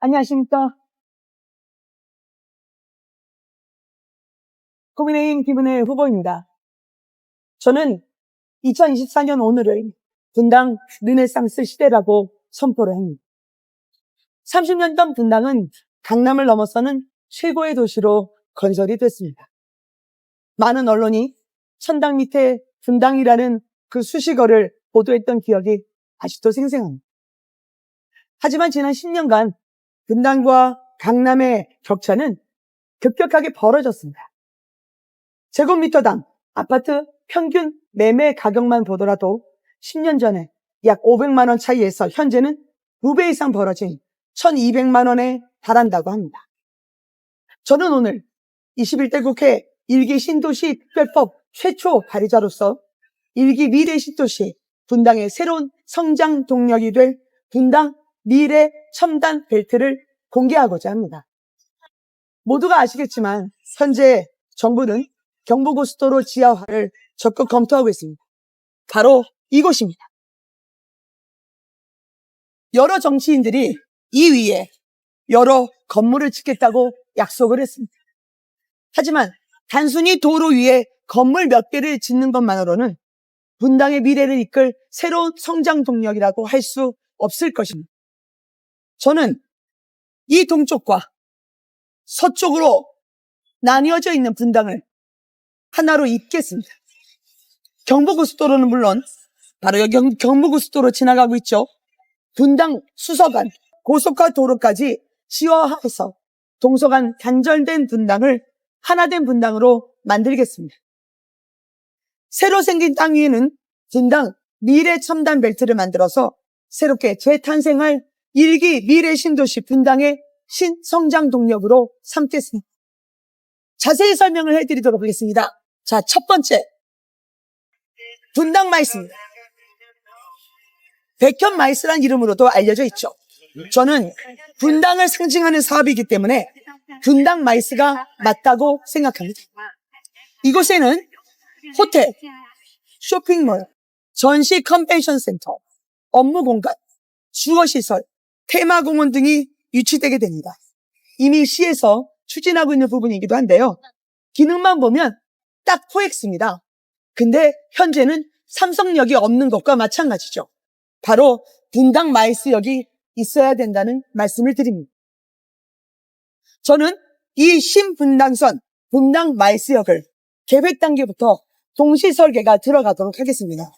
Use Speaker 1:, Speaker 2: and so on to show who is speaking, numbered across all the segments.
Speaker 1: 안녕하십니까. 국민의힘 김은혜 후보입니다. 저는 2024년 오늘을 분당 르네상스 시대라고 선포를 합니다. 30년 전 분당은 강남을 넘어서는 최고의 도시로 건설이 됐습니다. 많은 언론이 천당 밑에 분당이라는 그 수식어를 보도했던 기억이 아직도 생생합니다. 하지만 지난 10년간 분당과 강남의 격차는 급격하게 벌어졌습니다. 제곱미터당 아파트 평균 매매 가격만 보더라도 10년 전에 약 500만 원 차이에서 현재는 2배 이상 벌어진 1,200만 원에 달한다고 합니다. 저는 오늘 21대 국회 1기 신도시 특별법 최초 발의자로서 1기 미래 신도시 분당의 새로운 성장 동력이 될 분당 미래 첨단 벨트를 공개하고자 합니다. 모두가 아시겠지만 현재 정부는 경부고속도로 지하화를 적극 검토하고 있습니다. 바로 이곳입니다. 여러 정치인들이 이 위에 여러 건물을 짓겠다고 약속을 했습니다. 하지만 단순히 도로 위에 건물 몇 개를 짓는 것만으로는 분당의 미래를 이끌 새로운 성장 동력이라고 할 수 없을 것입니다. 저는 이 동쪽과 서쪽으로 나뉘어져 있는 분당을 하나로 잇겠습니다. 경부고속도로는 물론 바로 여기 경부고속도로 지나가고 있죠. 분당 수서간 고속화 도로까지 지하화해서 동서간 단절된 분당을 하나된 분당으로 만들겠습니다. 새로 생긴 땅 위에는 분당 미래 첨단 벨트를 만들어서 새롭게 재탄생할 1기 미래 신도시 분당의 신성장 동력으로 삼겠습니다. 자세히 설명을 해드리도록 하겠습니다. 자, 첫 번째, 분당 마이스입니다. 백현 마이스란 이름으로도 알려져 있죠. 저는 분당을 상징하는 사업이기 때문에 분당 마이스가 맞다고 생각합니다. 이곳에는 호텔, 쇼핑몰, 전시 컨벤션 센터, 업무 공간, 주거시설, 테마공원 등이 유치되게 됩니다. 이미 시에서 추진하고 있는 부분이기도 한데요. 기능만 보면 딱 코엑스입니다. 근데 현재는 삼성역이 없는 것과 마찬가지죠. 바로 분당 마이스역이 있어야 된다는 말씀을 드립니다. 저는 이 신분당선 분당 마이스역을 계획 단계부터 동시 설계가 들어가도록 하겠습니다.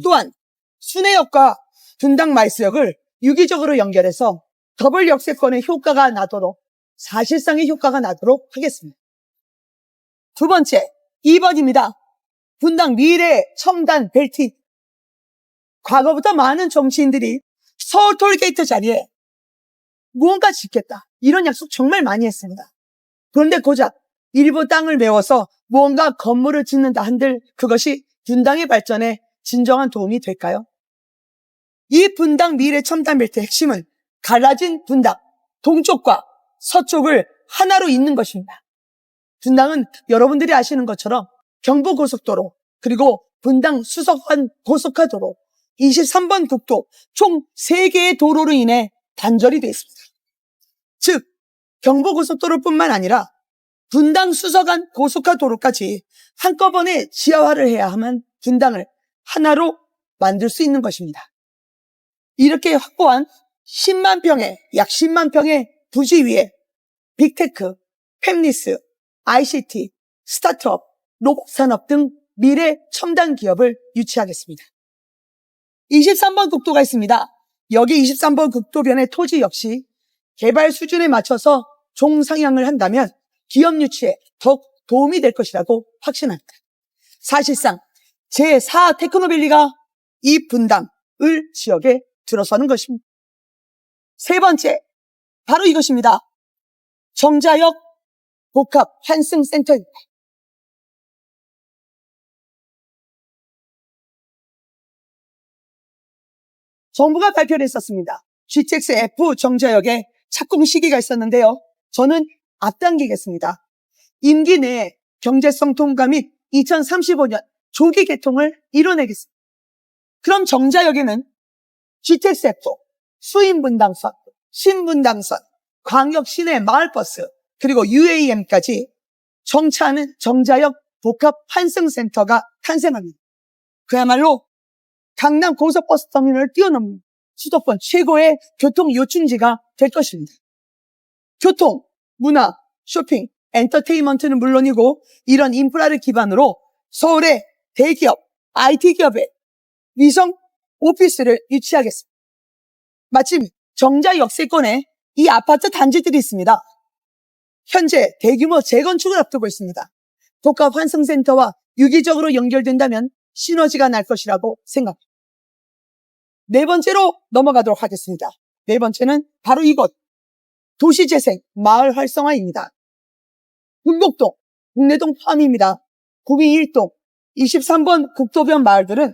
Speaker 1: 또한 순회역과 분당 마이스역을 유기적으로 연결해서 더블 역세권의 효과가 나도록, 사실상의 효과가 나도록 하겠습니다. 두 번째, 2번입니다. 분당 미래 첨단 벨트. 과거부터 많은 정치인들이 서울 톨게이트 자리에 무언가 짓겠다, 이런 약속 정말 많이 했습니다. 그런데 고작 일부 땅을 메워서 무언가 건물을 짓는다 한들 그것이 분당의 발전에 진정한 도움이 될까요? 이 분당 미래 첨단 벨트의 핵심은 갈라진 분당, 동쪽과 서쪽을 하나로 잇는 것입니다. 분당은 여러분들이 아시는 것처럼 경부고속도로, 그리고 분당 수서간 고속화도로, 23번 국도 총 3개의 도로로 인해 단절이 되어 있습니다. 즉, 경부고속도로뿐만 아니라 분당 수서간 고속화도로까지 한꺼번에 지하화를 해야 하면 분당을 하나로 만들 수 있는 것입니다. 이렇게 확보한 10만 평의, 약 10만 평의 부지 위에 빅테크, 팹리스, ICT, 스타트업, 로봇 산업 등 미래 첨단 기업을 유치하겠습니다. 23번 국도가 있습니다. 여기 23번 국도변의 토지 역시 개발 수준에 맞춰서 종상향을 한다면 기업 유치에 더욱 도움이 될 것이라고 확신합니다. 사실상 제4 테크노밸리가 이 분당을 지역에 들어서는 것입니다. 세 번째, 바로 이것입니다. 정자역 복합 환승센터입니다. 정부가 발표를 했었습니다. GTX-F 정자역에 착공 시기가 있었는데요. 저는 앞당기겠습니다. 임기 내에 경제성 통과 및 2035년 조기 개통을 이뤄내겠습니다. 그럼 정자역에는 GTX-F, 수인분당선, 신분당선, 광역 시내 마을버스, 그리고 UAM까지 정차하는 정자역 복합 환승센터가 탄생합니다. 그야말로 강남 고속버스터미널을 뛰어넘는 수도권 최고의 교통 요충지가 될 것입니다. 교통, 문화, 쇼핑, 엔터테인먼트는 물론이고 이런 인프라를 기반으로 서울의 대기업, IT 기업의 위성 오피스를 유치하겠습니다. 마침 정자 역세권에 이 아파트 단지들이 있습니다. 현재 대규모 재건축을 앞두고 있습니다. 복합 환승센터와 유기적으로 연결된다면 시너지가 날 것이라고 생각합니다. 네 번째로 넘어가도록 하겠습니다. 네 번째는 바로 이곳, 도시재생, 마을 활성화입니다. 군복동, 국내동 포함입니다. 구미 1동, 23번 국도변 마을들은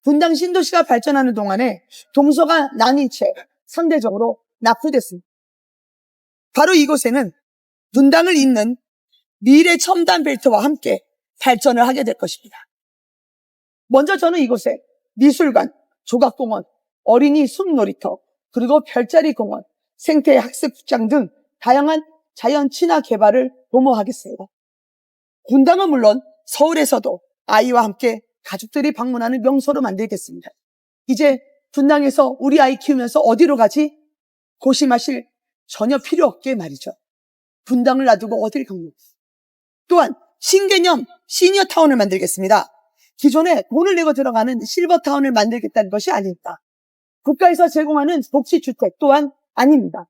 Speaker 1: 분당 신도시가 발전하는 동안에 동서가 나뉜 채 상대적으로 낙후됐습니다. 바로 이곳에는 분당을 잇는 미래 첨단 벨트와 함께 발전을 하게 될 것입니다. 먼저 저는 이곳에 미술관, 조각공원, 어린이 숲놀이터, 그리고 별자리 공원, 생태 학습장 등 다양한 자연 친화 개발을 도모하겠습니다. 분당은 물론 서울에서도 아이와 함께 가족들이 방문하는 명소로 만들겠습니다. 이제 분당에서 우리 아이 키우면서 어디로 가지? 고심하실 전혀 필요 없게 말이죠. 분당을 놔두고 어딜 갑니까? 또한 신개념 시니어타운을 만들겠습니다. 기존에 돈을 내고 들어가는 실버타운을 만들겠다는 것이 아닙니다. 국가에서 제공하는 복지주택 또한 아닙니다.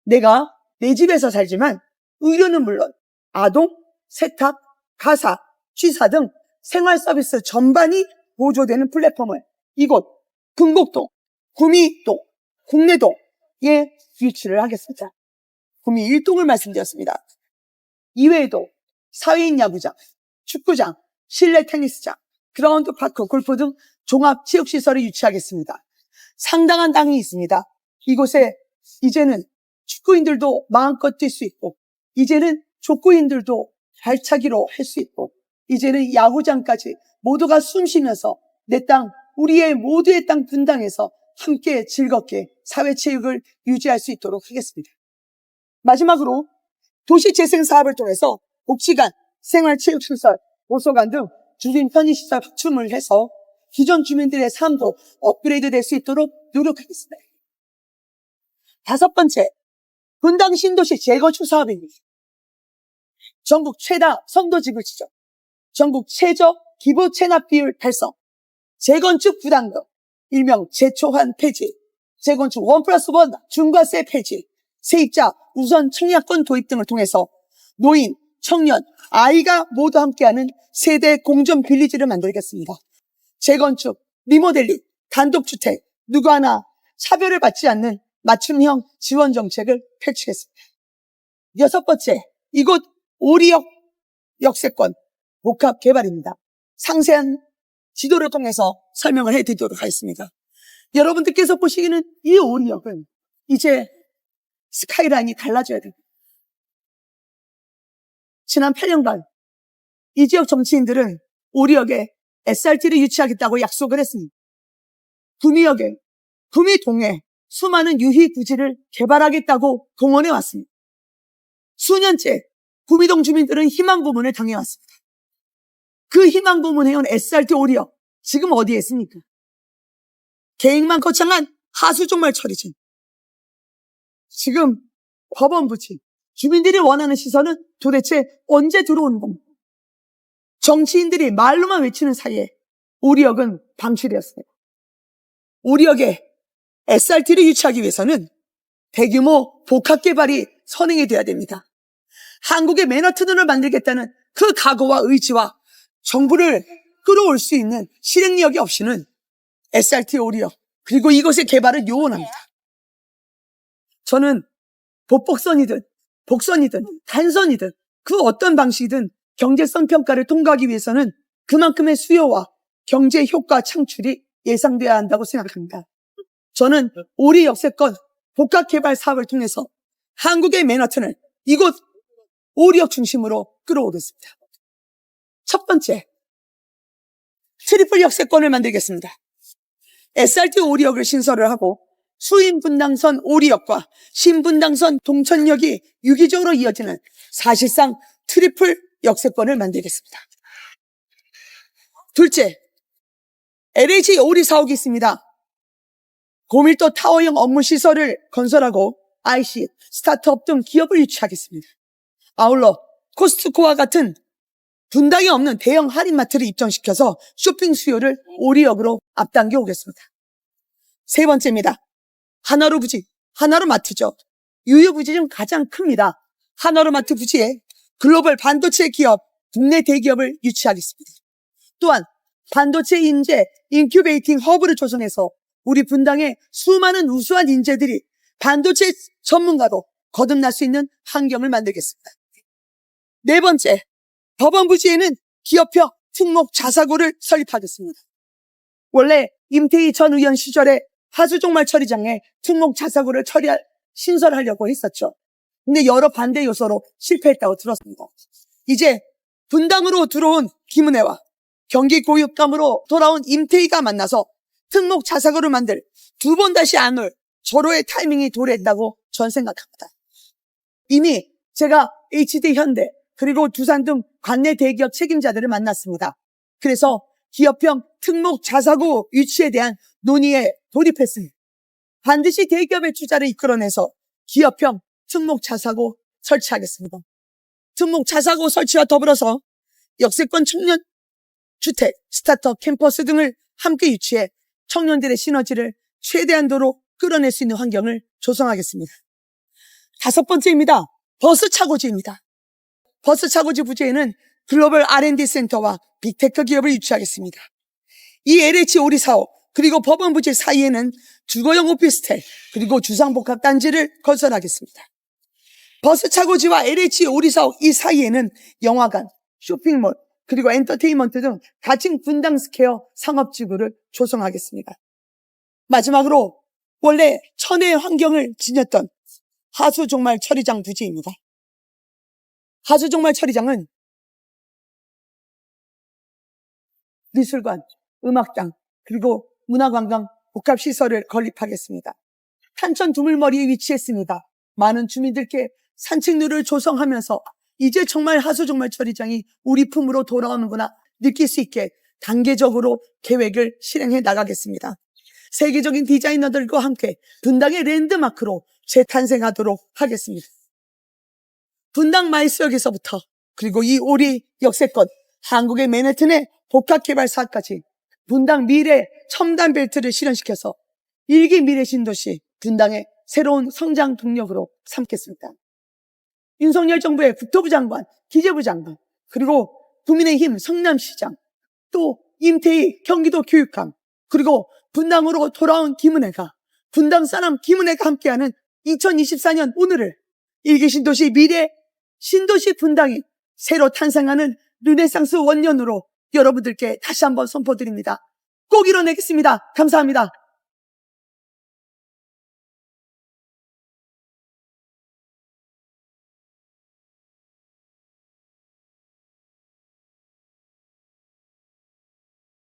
Speaker 1: 내가 내 집에서 살지만 의료는 물론 아동, 세탁, 가사, 취사 등 생활 서비스 전반이 보조되는 플랫폼을 이곳 금곡동, 구미동, 국내동에 유치를 하겠습니다. 구미 1동을 말씀드렸습니다. 이외에도 사회인 야구장, 축구장, 실내 테니스장, 그라운드 파크, 골프 등 종합 체육시설을 유치하겠습니다. 상당한 땅이 있습니다. 이곳에 이제는 축구인들도 마음껏 뛸 수 있고, 이제는 족구인들도 발차기로 할 수 있고, 이제는 야구장까지 모두가 숨 쉬면서 내 땅, 우리의 모두의 땅 분당에서 함께 즐겁게 사회체육을 유지할 수 있도록 하겠습니다. 마지막으로 도시재생 사업을 통해서 복지관, 생활체육시설, 도서관 등 주민 편의시설 확충을 해서 기존 주민들의 삶도 업그레이드 될 수 있도록 노력하겠습니다. 다섯 번째, 분당 신도시 재건축 사업입니다. 전국 최다 선도직을 지정, 전국 최저 기부 체납 비율 달성, 재건축 부담금, 일명 재초환 폐지, 재건축 1+1 중과세 폐지, 세입자 우선 청약권 도입 등을 통해서 노인, 청년, 아이가 모두 함께하는 세대 공존 빌리지를 만들겠습니다. 재건축, 리모델링, 단독주택, 누구 하나 차별을 받지 않는 맞춤형 지원 정책을 펼치겠습니다. 여섯 번째, 이곳 오리역 역세권 복합 개발입니다. 상세한 지도를 통해서 설명을 해드리도록 하겠습니다. 여러분들께서 보시기에는 이 오리역은 이제 스카이라인이 달라져야 됩니다. 지난 8년간 이 지역 정치인들은 오리역에 SRT를 유치하겠다고 약속을 했습니다. 구미역에, 구미동에 수많은 유희 부지를 개발하겠다고 공언해 왔습니다. 수년째 구미동 주민들은 희망 고문을 당해왔습니다. 그 희망 고문해온 SRT 오리역, 지금 어디에 있습니까? 계획만 거창한 하수종말 처리지. 지금 법원 부침, 주민들이 원하는 시설은 도대체 언제 들어오는 겁니까? 정치인들이 말로만 외치는 사이에 오리역은 방치되었습니다. 오리역에 SRT를 유치하기 위해서는 대규모 복합개발이 선행이 돼야 됩니다. 한국의 맨하튼을 만들겠다는 그 각오와 의지와 정부를 끌어올 수 있는 실행력이 없이는 SRT 오리역, 그리고 이것의 개발을 요원합니다. 저는 보폭선이든 복선이든 단선이든 그 어떤 방식이든 경제성 평가를 통과하기 위해서는 그만큼의 수요와 경제 효과 창출이 예상돼야 한다고 생각합니다. 저는 오리 역세권 복합개발 사업을 통해서 한국의 맨하튼을 이곳 오리역 중심으로 끌어오겠습니다. 첫 번째, 트리플 역세권을 만들겠습니다. SRT 오리역을 신설을 하고 수인분당선 오리역과 신분당선 동천역이 유기적으로 이어지는 사실상 트리플 역세권을 만들겠습니다. 둘째, LH 오리 사옥이 있습니다. 고밀도 타워형 업무시설을 건설하고 IC, 스타트업 등 기업을 유치하겠습니다. 아울러 코스트코와 같은 분당에 없는 대형 할인마트를 입점시켜서 쇼핑 수요를 오리역으로 앞당겨 오겠습니다. 세 번째입니다. 하나로 부지, 하나로 마트죠. 유효부지 중 가장 큽니다. 하나로 마트 부지에 글로벌 반도체 기업, 국내 대기업을 유치하겠습니다. 또한 반도체 인재 인큐베이팅 허브를 조성해서 우리 분당의 수많은 우수한 인재들이 반도체 전문가로 거듭날 수 있는 환경을 만들겠습니다. 네 번째, 법원 부지에는 기업형 특목 자사고를 설립하겠습니다. 원래 임태희 전 의원 시절에 하수종말 처리장에 특목 자사고를 신설하려고 했었죠. 근데 여러 반대 요소로 실패했다고 들었습니다. 이제 분당으로 들어온 김은혜와 경기 고육감으로 돌아온 임태희가 만나서 특목 자사고를 만들 두 번 다시 안 올 절호의 타이밍이 도래했다고 전 생각합니다. 이미 제가 HD 현대 그리고 두산 등 관내 대기업 책임자들을 만났습니다. 그래서 기업형 특목 자사고 유치에 대한 논의에 돌입했습니다. 반드시 대기업의 투자를 이끌어내서 기업형 특목 자사고 설치하겠습니다. 특목 자사고 설치와 더불어서 역세권 청년 주택, 스타트업 캠퍼스 등을 함께 유치해 청년들의 시너지를 최대한도로 끌어낼 수 있는 환경을 조성하겠습니다. 다섯 번째입니다. 버스 차고지입니다. 버스 차고지 부지에는 글로벌 R&D 센터와 빅테크 기업을 유치하겠습니다. 이 LH 오리 사옥 그리고 법원 부지 사이에는 주거용 오피스텔 그리고 주상복합 단지를 건설하겠습니다. 버스 차고지와 LH 오리 사옥 이 사이에는 영화관, 쇼핑몰 그리고 엔터테인먼트 등 다층 분당 스퀘어 상업지구를 조성하겠습니다. 마지막으로 원래 천혜의 환경을 지녔던 하수종말 처리장 부지입니다. 하수종말 처리장은 미술관, 음악장, 그리고 문화관광 복합시설을 건립하겠습니다. 탄천 두물머리에 위치했습니다. 많은 주민들께 산책로를 조성하면서 이제 정말 하수종말 처리장이 우리 품으로 돌아오는구나 느낄 수 있게 단계적으로 계획을 실행해 나가겠습니다. 세계적인 디자이너들과 함께 분당의 랜드마크로 재탄생하도록 하겠습니다. 분당 마이스역에서부터 그리고 이 오리 역세권, 한국의 맨해튼의 복합개발 사업까지 분당 미래 첨단 벨트를 실현시켜서 일기 미래 신도시 분당의 새로운 성장 동력으로 삼겠습니다. 윤석열 정부의 국토부 장관, 기재부 장관, 그리고 국민의힘 성남시장, 또 임태희 경기도 교육감, 그리고 분당으로 돌아온 김은혜가, 분당 사람 김은혜가 함께하는 2024년 오늘을 일기 신도시 미래 신도시 분당이 새로 탄생하는 르네상스 원년으로 여러분들께 다시 한번 선포드립니다. 꼭 이뤄내겠습니다. 감사합니다.